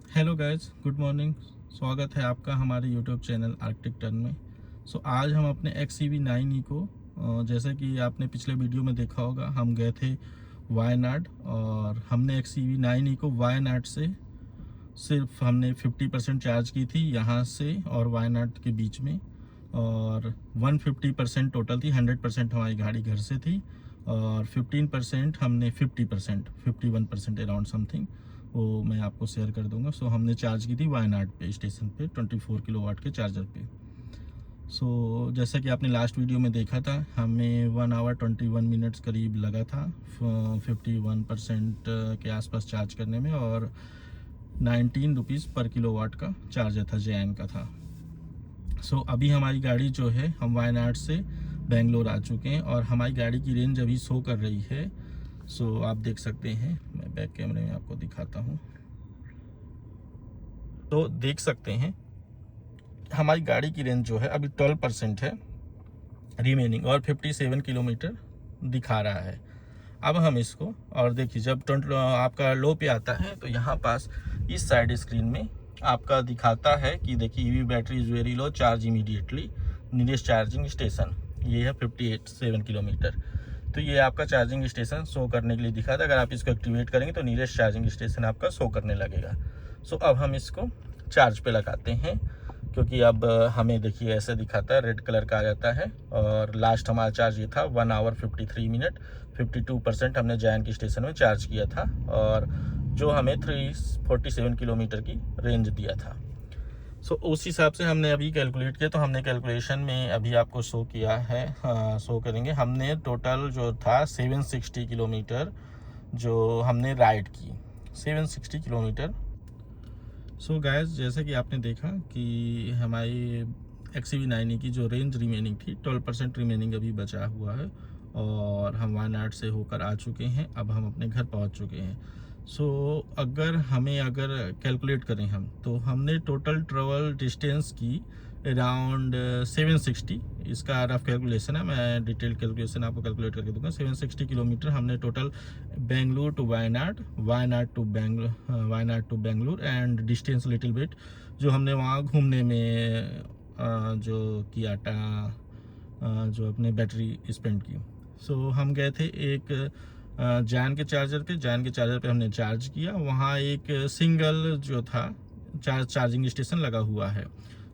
Hello guys, good morning. स्वागत है आपका हमारे यूट्यूब चैनल आर्कटिक टर्न में। आज हम अपने XCV9 इको, जैसे कि आपने पिछले वीडियो में देखा होगा, हम गए थे वायनाड और हमने XCV9 इको वायनाड से सिर्फ हमने 50% चार्ज की थी यहाँ से और वायनाड के बीच में, और 150% टोटल थी। 100% हमारी गाड़ी घर से थी और 15% हमने 51% अराउंड समथिंग, वो मैं आपको शेयर कर दूंगा। हमने चार्ज की थी वायनाड पे स्टेशन पे 24 किलोवाट के चार्जर पे। जैसा कि आपने लास्ट वीडियो में देखा था, हमें 1 आवर 21 मिनट्स करीब लगा था 51% के आसपास चार्ज करने में, और 19 रुपीज़ पर किलोवाट का चार्जर था, जैन का था। अभी हमारी गाड़ी जो है, हम वायनाड से बेंगलोर आ चुके हैं और हमारी गाड़ी की रेंज अभी शो कर रही है। आप देख सकते हैं, मैं बैक कैमरे में आपको दिखाता हूँ। देख सकते हैं हमारी गाड़ी की रेंज जो है अभी 12% है रिमेनिंग, और 57 किलोमीटर दिखा रहा है। अब हम इसको, और देखिए जब आपका लो पे आता है तो यहाँ पास इस साइड स्क्रीन में आपका दिखाता है कि देखिए EV battery is very low, charge immediately, nearest charging station. ये है 57 किलोमीटर। तो ये आपका चार्जिंग स्टेशन शो करने के लिए दिखाता है। अगर आप इसको एक्टिवेट करेंगे तो नियरेस्ट चार्जिंग स्टेशन आपका शो करने लगेगा। अब हम इसको चार्ज पे लगाते हैं, क्योंकि अब हमें देखिए ऐसे दिखाता है, रेड कलर का आ जाता है। और लास्ट हमारा चार्ज ये था 1 आवर 53 मिनट, 52% हमने जैन की स्टेशन में चार्ज किया था, और जो हमें 347 किलोमीटर की रेंज दिया था। उस हिसाब से हमने अभी कैलकुलेट किया, तो हमने कैलकुलेशन में अभी आपको शो किया है, शो करेंगे। हमने टोटल जो था 760 किलोमीटर जो हमने राइड की, 760 किलोमीटर। गाइस, जैसे कि आपने देखा कि हमारी XCV9 की जो रेंज रिमेनिंग थी, 12% रिमेनिंग अभी बचा हुआ है, और हम वायनाड से होकर आ चुके हैं। अब हम अपने घर पहुंच चुके हैं। अगर कैलकुलेट करें हम, तो हमने टोटल ट्रेवल डिस्टेंस की अराउंड 760। इसका रफ कैलकुलेशन है, मैं डिटेल कैलकुलेशन आपको कैलकुलेट करके दूंगा। 760 किलोमीटर हमने total Bengaluru to Wayanad, Wayanad to Bengaluru, and distance little bit जो हमने वहाँ घूमने में जो किया जो अपने बैटरी स्पेंड की। हम गए थे एक जैन के चार्जर पे हमने चार्ज किया। वहाँ एक सिंगल जो था चार्जिंग स्टेशन लगा हुआ है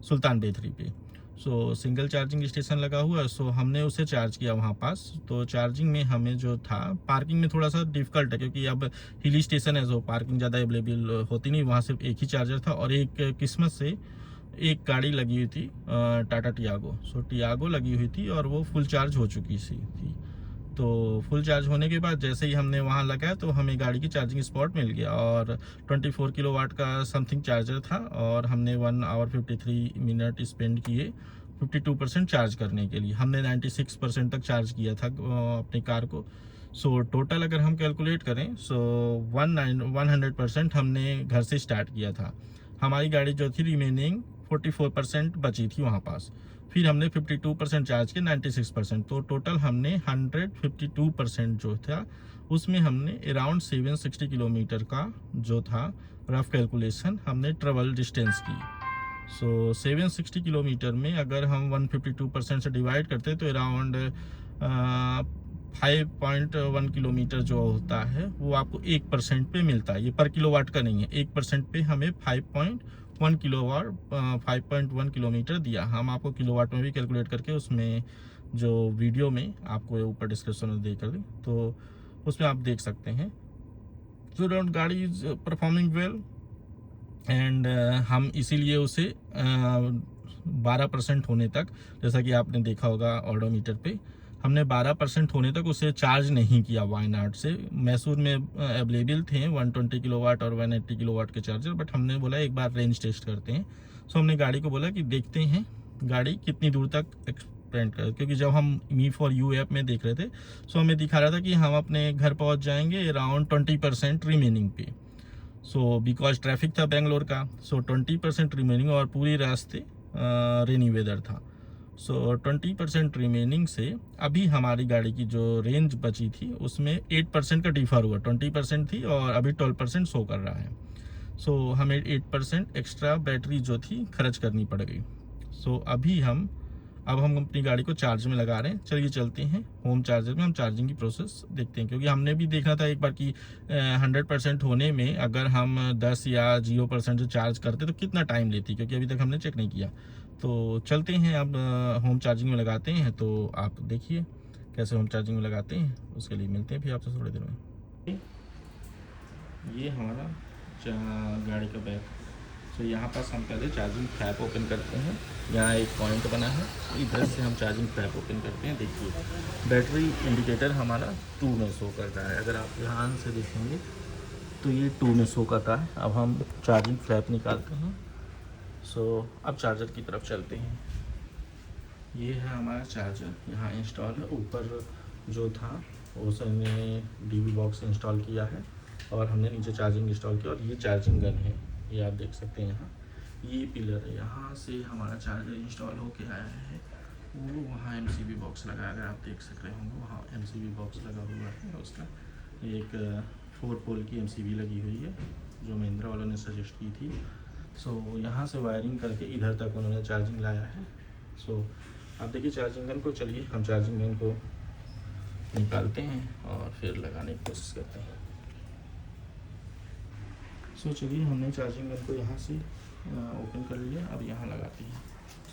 सुल्तान बेथरी पे। सिंगल चार्जिंग स्टेशन लगा हुआ है। हमने उसे चार्ज किया वहाँ पास। तो चार्जिंग में हमें जो था, पार्किंग में थोड़ा सा डिफिकल्ट है, क्योंकि अब हिली स्टेशन है, पार्किंग ज़्यादा अवेलेबल होती नहीं। वहाँ सिर्फ एक ही चार्जर था, और एक किस्मत से एक गाड़ी लगी हुई थी, टाटा टियागो। टियागो लगी हुई थी और वो फुल चार्ज हो चुकी थी। तो फुल चार्ज होने के बाद जैसे ही हमने वहाँ लगाया, तो हमें गाड़ी की चार्जिंग स्पॉट मिल गया, और 24 किलोवाट का समथिंग चार्जर था, और हमने 1 आवर 53 मिनट स्पेंड किए 52% चार्ज करने के लिए। हमने 96% तक चार्ज किया था अपनी कार को। टोटल अगर हम कैलकुलेट करें, 100% हमने घर से स्टार्ट किया था। हमारी गाड़ी जो थी रिमेनिंग 44% बची थी वहाँ पास। फिर हमने 52% चार्ज किया, 96%। तो टोटल हमने 152% जो था, उसमें हमने अराउंड 760 किलोमीटर का जो था रफ कैलकुलेशन हमने ट्रेवल डिस्टेंस की। 760 किलोमीटर में अगर हम 152% से डिवाइड करते हैं, तो अराउंड 5.1 किलोमीटर जो होता है वो आपको 1% पे मिलता है। ये पर किलोवाट का नहीं है, 1% पे हमें 5.1 किलोमीटर दिया। हम आपको किलोवाट में भी कैलकुलेट करके उसमें जो वीडियो में आपको ऊपर डिस्क्रिप्शन में दे कर दें, तो उसमें आप देख सकते हैं। गाड़ी इज परफॉर्मिंग वेल, एंड हम इसीलिए उसे 12% होने तक, जैसा कि आपने देखा होगा ऑडोमीटर पे, हमने 12% होने तक उसे चार्ज नहीं किया वायनाड से। मैसूर में अवेलेबल थे 120 किलोवाट और 180 किलोवाट के चार्जर, बट हमने बोला एक बार रेंज टेस्ट करते हैं। हमने गाड़ी को बोला कि देखते हैं गाड़ी कितनी दूर तक एक्सपेंड कर, क्योंकि जब हम मी फॉर यू ऐप में देख रहे थे, हमें दिखा रहा था कि हम अपने घर पहुंच जाएंगे अराउंड 20% रिमेनिंग पे। बिकॉज ट्रैफिक था बेंगलोर का, 20% रिमेनिंग, और पूरी रास्ते रेनी वेदर था। 20% रिमेनिंग से अभी हमारी गाड़ी की जो रेंज बची थी उसमें 8% का डिफर हुआ। 20% थी और अभी 12% शो कर रहा है। सो हमें 8% एक्स्ट्रा बैटरी जो थी खर्च करनी पड़ गई। सो अब हम अपनी गाड़ी को चार्ज में लगा रहे हैं। चलिए चलते हैं होम चार्जर में, हम चार्जिंग की प्रोसेस देखते हैं, क्योंकि हमने भी देखा था एक बार कि 100% होने में अगर हम 10 या 0% से चार्ज करते तो कितना टाइम लेती, क्योंकि अभी तक हमने चेक नहीं किया। तो चलते हैं अब होम चार्जिंग में लगाते हैं, तो आप देखिए कैसे होम चार्जिंग में लगाते हैं। उसके लिए मिलते हैं फिर आपसे थोड़ी देर में। ये हमारा गाड़ी का बैक। तो यहाँ पास हम पहले चार्जिंग फ्लैप ओपन करते हैं। यहाँ एक पॉइंट बना है, इधर से हम चार्जिंग फ्लैप ओपन करते हैं। देखिए बैटरी इंडिकेटर हमारा 2 में शो कर रहा है। अगर आप ध्यान से देखेंगे तो ये 2 में शो कर रहा है। अब हम चार्जिंग फ्लैप निकालते हैं। सो अब चार्जर की तरफ चलते हैं। ये है हमारा चार्जर, यहाँ इंस्टॉल है। ऊपर जो था उसने डीबी बॉक्स इंस्टॉल किया है और हमने नीचे चार्जिंग इंस्टॉल किया। और ये चार्जिंग गन है, ये आप देख सकते हैं। यहाँ ये पिलर है, यहाँ से हमारा चार्जर इंस्टॉल होके आया है। वो वहाँ एमसीबी बॉक्स लगा है, अगर आप देख सक रहे होंगे वहाँ एमसीबी बॉक्स लगा हुआ है। उसका एक 4 पोल की एमसीबी लगी हुई है जो महिंद्रा वालों ने सजेस्ट की थी। सो यहाँ से वायरिंग करके इधर तक उन्होंने चार्जिंग लाया है। सो आप देखिए चार्जिंग गन को। चलिए हम चार्जिंग गन को निकालते हैं और फिर लगाने की कोशिश करते हैं। सो चलिए हमने चार्जिंग गन को यहाँ से ओपन कर लिया, अब यहाँ लगाते हैं।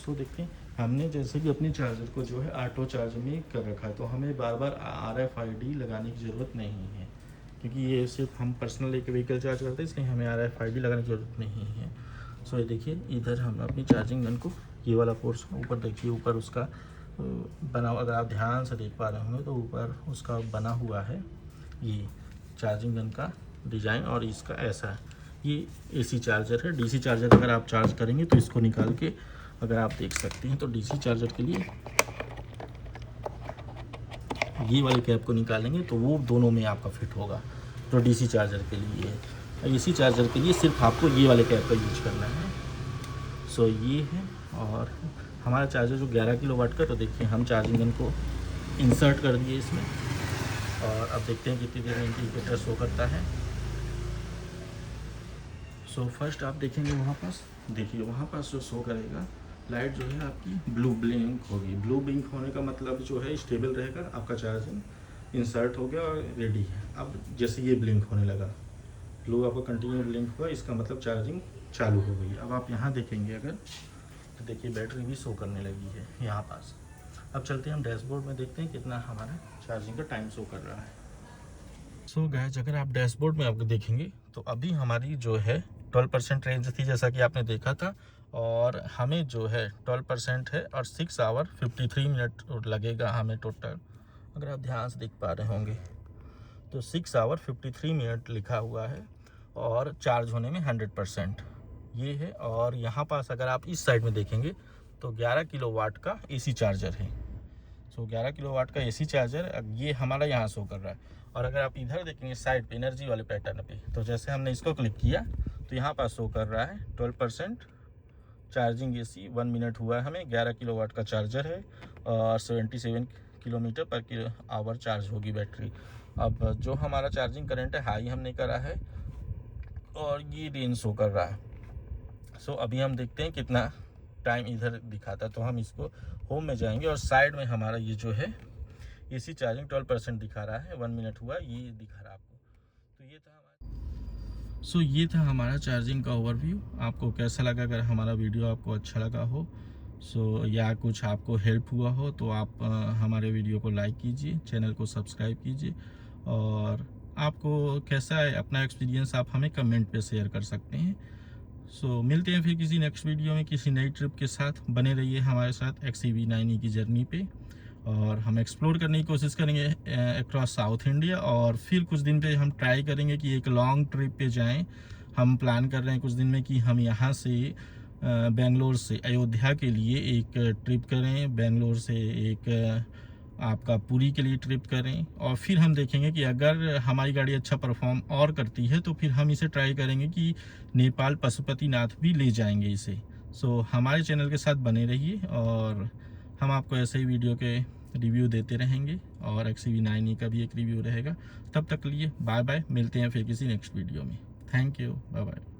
सो देखते हैं, हमने जैसे कि अपने चार्जर को जो है ऑटो चार्ज में कर रखा है, तो हमें बार बार RFID लगाने की ज़रूरत नहीं है, क्योंकि ये सिर्फ हम पर्सनल एक व्हीकल चार्ज करते हैं, इसलिए हमें RFID लगाने की ज़रूरत नहीं है। सो ये देखिए इधर हम अपनी चार्जिंग गन को, ये वाला पोर्स ऊपर देखिए, ऊपर उसका बना, अगर आप ध्यान से देख पा रहे होंगे तो ऊपर उसका बना हुआ है ये चार्जिंग गन का डिज़ाइन। और इसका ऐसा है, ये AC चार्जर है। DC चार्जर अगर आप चार्ज करेंगे तो इसको निकाल के अगर आप देख सकते हैं तो DC चार्जर के लिए ये वाले कैप को निकालेंगे तो वो दोनों में आपका फिट होगा, तो DC चार्जर के लिए है। AC चार्जर के लिए सिर्फ आपको ये वाले कैप का यूज करना है। सो ये है। और हमारा चार्जर जो 11 किलोवाट का, तो देखिए हम चार्जिंग गन को इंसर्ट कर दिए इसमें और अब देखते हैं कितनी देर में इंडिकेटर शो करता है। सो फर्स्ट आप देखेंगे वहाँ पास, देखिए वहाँ पास जो शो करेगा लाइट जो है आपकी ब्लू ब्लिंक होगी। ब्लू ब्लिंक होने का मतलब जो है स्टेबल रहेगा, आपका चार्जिंग इंसर्ट हो गया और रेडी है। अब जैसे ये ब्लिंक होने लगा, ब्लू आपका कंटिन्यू ब्लिंक हुआ, इसका मतलब चार्जिंग चालू हो गई। अब आप यहाँ देखेंगे अगर, तो देखिए बैटरी भी शो करने लगी है यहाँ पास। अब चलते हैं हम डैशबोर्ड में, देखते हैं कितना हमारा चार्जिंग का टाइम शो कर रहा है। सो गाइस अगर आप डैशबोर्ड में आपको देखेंगे तो अभी हमारी जो है 12% रेंज थी, जैसा कि आपने देखा था, और हमें जो है 12% है और 6 आवर 53 मिनट लगेगा हमें टोटल। अगर आप ध्यान से देख पा रहे होंगे तो 6 आवर 53 मिनट लिखा हुआ है और चार्ज होने में 100% ये है। और यहाँ पास अगर आप इस साइड में देखेंगे तो 11 किलोवाट का AC चार्जर है। सो 11 किलोवाट का AC चार्जर ये हमारा यहाँ शो कर रहा है। और अगर आप इधर देखेंगे साइड पे एनर्जी वाले पैटर्न पे, तो जैसे हमने इसको क्लिक किया तो यहाँ पास शो कर रहा है 12% चार्जिंग AC 1 मिनट हुआ है हमें। 11 किलोवाट का चार्जर है और 77 किलोमीटर पर आवर चार्ज होगी बैटरी। अब जो हमारा चार्जिंग करंट है हाई हमने करा है और ये रेंज शो कर रहा है। सो अभी हम देखते हैं कितना टाइम इधर दिखाता है, तो हम इसको होम में जाएंगे और साइड में हमारा ये जो है AC चार्जिंग 12% दिखा रहा है, 1 मिनट हुआ ये दिखा रहा है आपको। तो ये था हमारा ये था हमारा चार्जिंग का ओवरव्यू। आपको कैसा लगा? अगर हमारा वीडियो आपको अच्छा लगा हो या कुछ आपको हेल्प हुआ हो तो आप हमारे वीडियो को लाइक कीजिए, चैनल को सब्सक्राइब कीजिए, और आपको कैसा है अपना एक्सपीरियंस आप हमें कमेंट पे शेयर कर सकते हैं। मिलते हैं फिर किसी नेक्स्ट वीडियो में किसी नई ट्रिप के साथ। बने रहिए हमारे साथ XEV9e की जर्नी पे, और हम एक्सप्लोर करने की कोशिश करेंगे अक्रॉस साउथ इंडिया। और फिर कुछ दिन पे हम ट्राई करेंगे कि एक लॉन्ग ट्रिप पे जाएं। हम प्लान कर रहे हैं कुछ दिन में कि हम यहाँ से बेंगलोर से अयोध्या के लिए एक ट्रिप करें, बेंगलोर से एक आपका पुरी के लिए ट्रिप करें, और फिर हम देखेंगे कि अगर हमारी गाड़ी अच्छा परफॉर्म और करती है तो फिर हम इसे ट्राई करेंगे कि नेपाल पशुपतिनाथ भी ले जाएंगे इसे। हमारे चैनल के साथ बने रहिए और हम आपको ऐसे ही वीडियो के रिव्यू देते रहेंगे, और XEV9e का भी एक रिव्यू रहेगा। तब तक के लिए बाय बाय, मिलते हैं फिर किसी नेक्स्ट वीडियो में। Thank you, bye bye.